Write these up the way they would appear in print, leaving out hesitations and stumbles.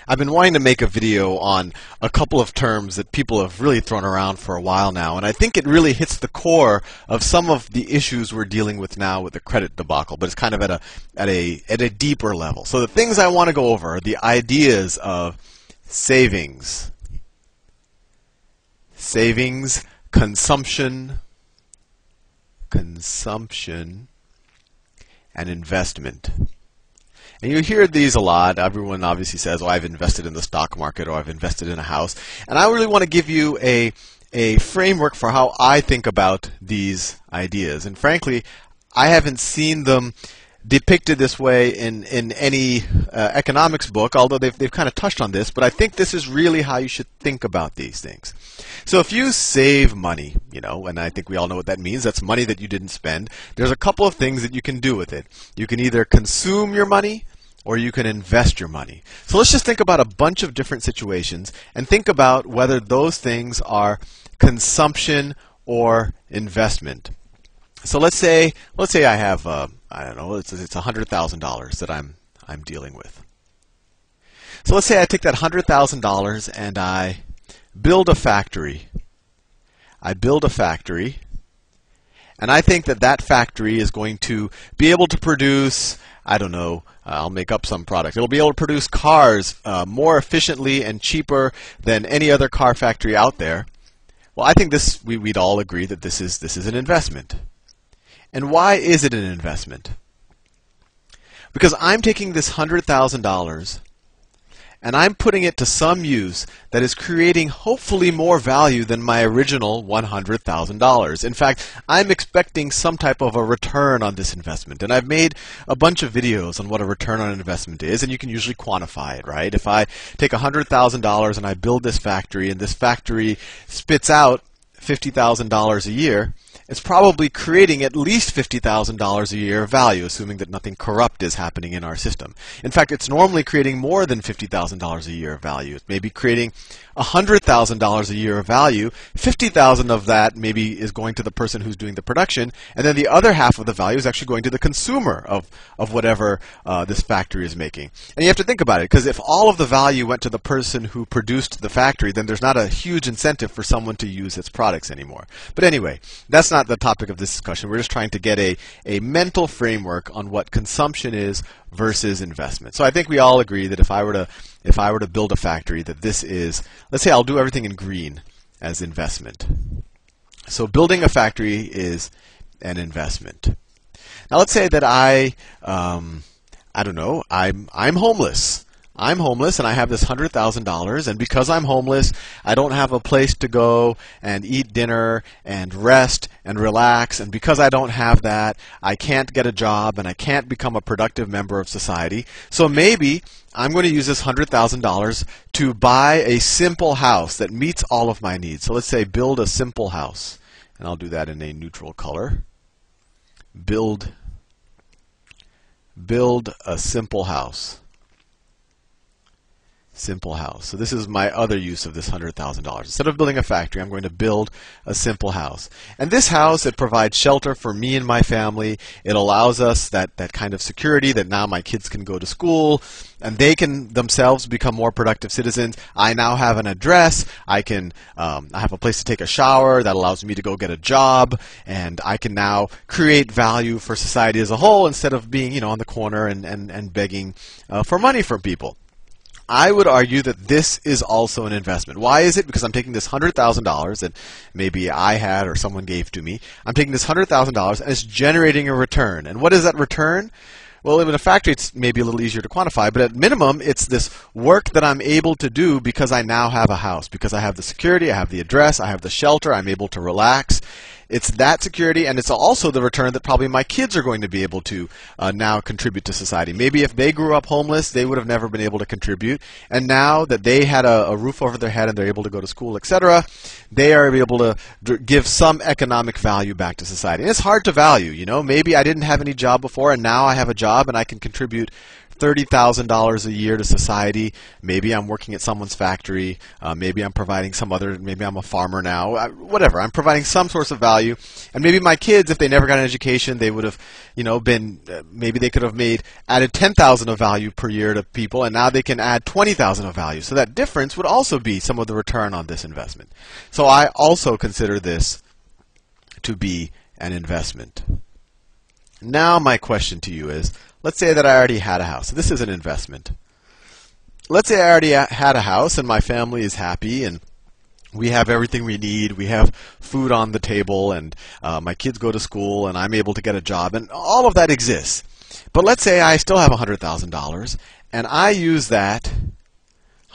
I've been wanting to make a video on a couple of terms that people have really thrown around for a while now, and I think it really hits the core of some of the issues we're dealing with now with the credit debacle, but it's kind of at a deeper level. So the things I want to go over are the ideas of savings, consumption, and investment. And you hear these a lot. Everyone obviously says, oh, I've invested in the stock market, or I've invested in a house. And I really want to give you a framework for how I think about these ideas. And frankly, I haven't seen them depicted this way in any economics book, although they've kind of touched on this. But I think this is really how you should think about these things. So if you save money, and I think we all know what that means, that's money that you didn't spend, there's a couple of things that you can do with it. You can either consume your money, or you can invest your money. So let's just think about a bunch of different situations and think about whether those things are consumption or investment. So let's say I have I don't know, it's $100,000 that I'm dealing with. So let's say I take that $100,000 and I build a factory. I build a factory, and I think that factory is going to be able to produce, I don't know, I'll make up some product. It'll be able to produce cars more efficiently and cheaper than any other car factory out there. Well, I think we'd all agree that this is an investment. And why is it an investment? Because I'm taking this $100,000 and I'm putting it to some use that is creating hopefully more value than my original $100,000. In fact, I'm expecting some type of a return on this investment. And I've made a bunch of videos on what a return on investment is, and you can usually quantify it, right? If I take $100,000 and I build this factory, and this factory spits out $50,000 a year, it's probably creating at least $50,000 a year of value, assuming that nothing corrupt is happening in our system. In fact, it's normally creating more than $50,000 a year of value. It may be creating $100,000 a year of value. $50,000 of that maybe is going to the person who's doing the production, and then the other half of the value is actually going to the consumer of whatever this factory is making. And you have to think about it, because if all of the value went to the person who produced the factory, then there's not a huge incentive for someone to use its products anymore. But anyway, that's not the topic of this discussion. We're just trying to get a mental framework on what consumption is versus investment. So I think we all agree that if I were to build a factory, that this is, let's say I'll do everything in green as investment. So building a factory is an investment. Now let's say that I don't know, I'm homeless. I'm homeless and I have this $100,000, and because I'm homeless, I don't have a place to go and eat dinner and rest and relax, and because I don't have that, I can't get a job and I can't become a productive member of society. So maybe I'm going to use this $100,000 to buy a simple house that meets all of my needs. So let's say build a simple house, and I'll do that in a neutral color. Build a simple house. Simple house. So this is my other use of this $100,000. Instead of building a factory, I'm going to build a simple house. And this house, it provides shelter for me and my family. It allows us that kind of security that now my kids can go to school and they can themselves become more productive citizens. I now have an address. I have a place to take a shower that allows me to go get a job, and I can now create value for society as a whole instead of being, on the corner and begging for money from people. I would argue that this is also an investment. Why is it? Because I'm taking this $100,000 that maybe I had or someone gave to me. I'm taking this $100,000 and it's generating a return. And what is that return? Well, in a factory, it's maybe a little easier to quantify, but at minimum, it's this work that I'm able to do because I now have a house, because I have the security, I have the address, I have the shelter, I'm able to relax. It's that security, and it's also the return that probably my kids are going to be able to now contribute to society. Maybe if they grew up homeless, they would have never been able to contribute, and now that they had a roof over their head and they're able to go to school, etc., they are able to give some economic value back to society. And it's hard to value, Maybe I didn't have any job before, and now I have a job and I can contribute $30,000 a year to society. Maybe I'm working at someone's factory. Maybe I'm providing maybe I'm a farmer now. Whatever. I'm providing some source of value. And maybe my kids, if they never got an education, they would have, maybe they could have added 10,000 of value per year to people, and now they can add 20,000 of value. So that difference would also be some of the return on this investment. So I also consider this to be an investment. Now my question to you is, let's say that I already had a house. This is an investment. Let's say I already had a house and my family is happy and we have everything we need. We have food on the table and my kids go to school and I'm able to get a job and all of that exists. But let's say I still have $100,000 and I use that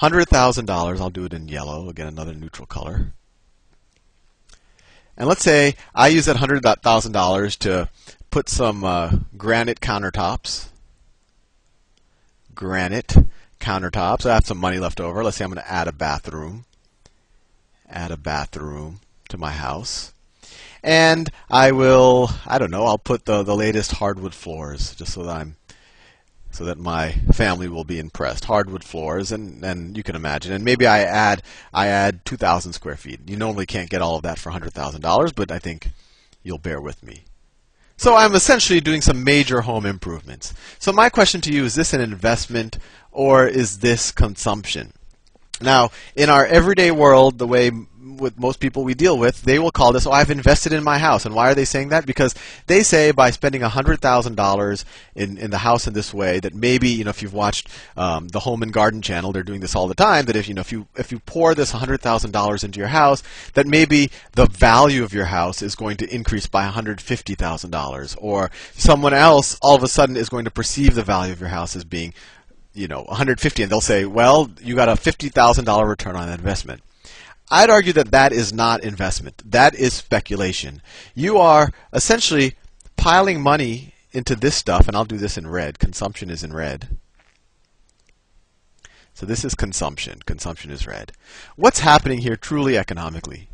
$100,000, I'll do it in yellow, again another neutral color. And let's say I use that $100,000 to put some granite countertops. I have some money left over. Let's say I'm going to add a bathroom. Add a bathroom to my house. And I'll put the latest hardwood floors just so that my family will be impressed. Hardwood floors, and you can imagine. And maybe I add 2,000 square feet. You normally can't get all of that for $100,000, but I think you'll bear with me. So I'm essentially doing some major home improvements. So my question to you is this an investment or is this consumption? Now, in our everyday world, the way with most people we deal with, they will call this, I've invested in my house. And why are they saying that? Because they say by spending $100,000 in the house in this way, that maybe, if you've watched the Home and Garden channel, they're doing this all the time, that if you pour this $100,000 into your house, that maybe the value of your house is going to increase by $150,000, or someone else all of a sudden is going to perceive the value of your house as being 150, and they'll say, well, you got a $50,000 return on that investment. I'd argue that that is not investment. That is speculation. You are essentially piling money into this stuff, and I'll do this in red. Consumption is in red. So this is consumption. Consumption is red. What's happening here truly economically?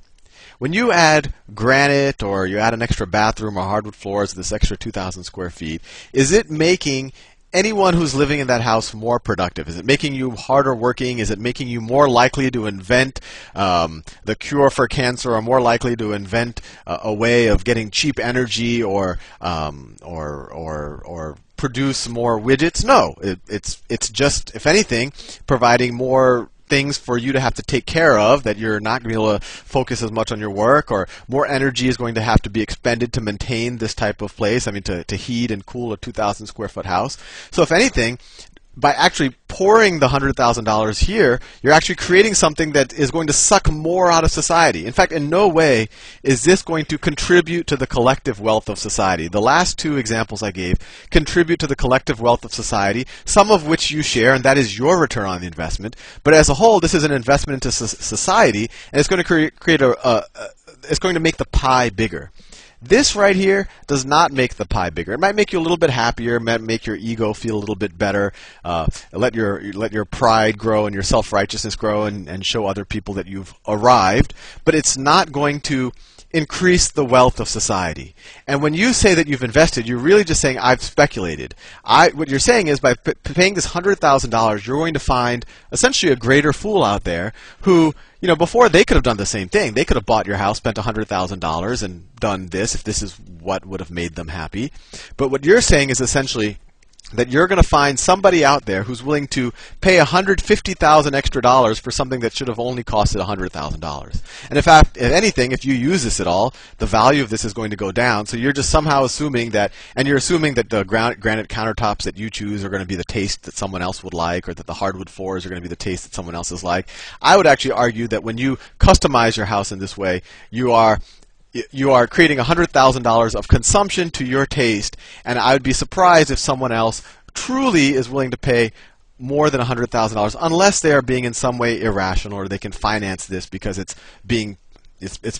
When you add granite or you add an extra bathroom or hardwood floors, this extra 2,000 square feet, is it making anyone who's living in that house more productive? Is it making you harder working? Is it making you more likely to invent the cure for cancer, or more likely to invent a way of getting cheap energy, or produce more widgets? No, it's just, if anything, providing more things for you to have to take care of, that you're not going to be able to focus as much on your work, or more energy is going to have to be expended to maintain this type of place. I mean, to heat and cool a 2,000 square foot house. So if anything, by actually pouring the $100,000 here, you're actually creating something that is going to suck more out of society. In fact, in no way is this going to contribute to the collective wealth of society. The last two examples I gave contribute to the collective wealth of society, some of which you share, and that is your return on the investment. But as a whole, this is an investment into society, and it's going to it's going to make the pie bigger. This right here does not make the pie bigger. It might make you a little bit happier, might make your ego feel a little bit better, let your pride grow and your self-righteousness grow, and show other people that you've arrived, but it's not going to increase the wealth of society. And when you say that you've invested, you're really just saying, I've speculated. What you're saying is, by paying this $100,000, you're going to find essentially a greater fool out there who, before they could have done the same thing. They could have bought your house, spent $100,000, and done this if this is what would have made them happy. But what you're saying is essentially that you're going to find somebody out there who's willing to pay $150,000 extra for something that should have only costed $100,000. And in fact, if anything, if you use this at all, the value of this is going to go down. So you're just somehow assuming that, and you're assuming that the granite countertops that you choose are going to be the taste that someone else would like, or that the hardwood floors are going to be the taste that someone else is like. I would actually argue that when you customize your house in this way, you are creating $100,000 of consumption to your taste, and I would be surprised if someone else truly is willing to pay more than $100,000 unless they are being in some way irrational, or they can finance this because it's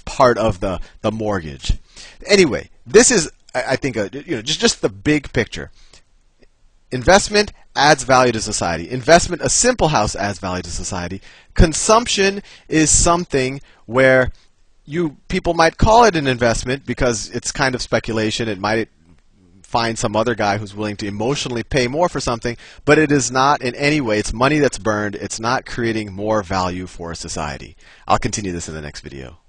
part of the mortgage. Anyway, this is, I think, just the big picture. Investment adds value to society. Investment, a simple house, adds value to society. Consumption is something where people might call it an investment because it's kind of speculation. It might find some other guy who's willing to emotionally pay more for something, but it is not in any way, it's money that's burned, it's not creating more value for society. I'll continue this in the next video.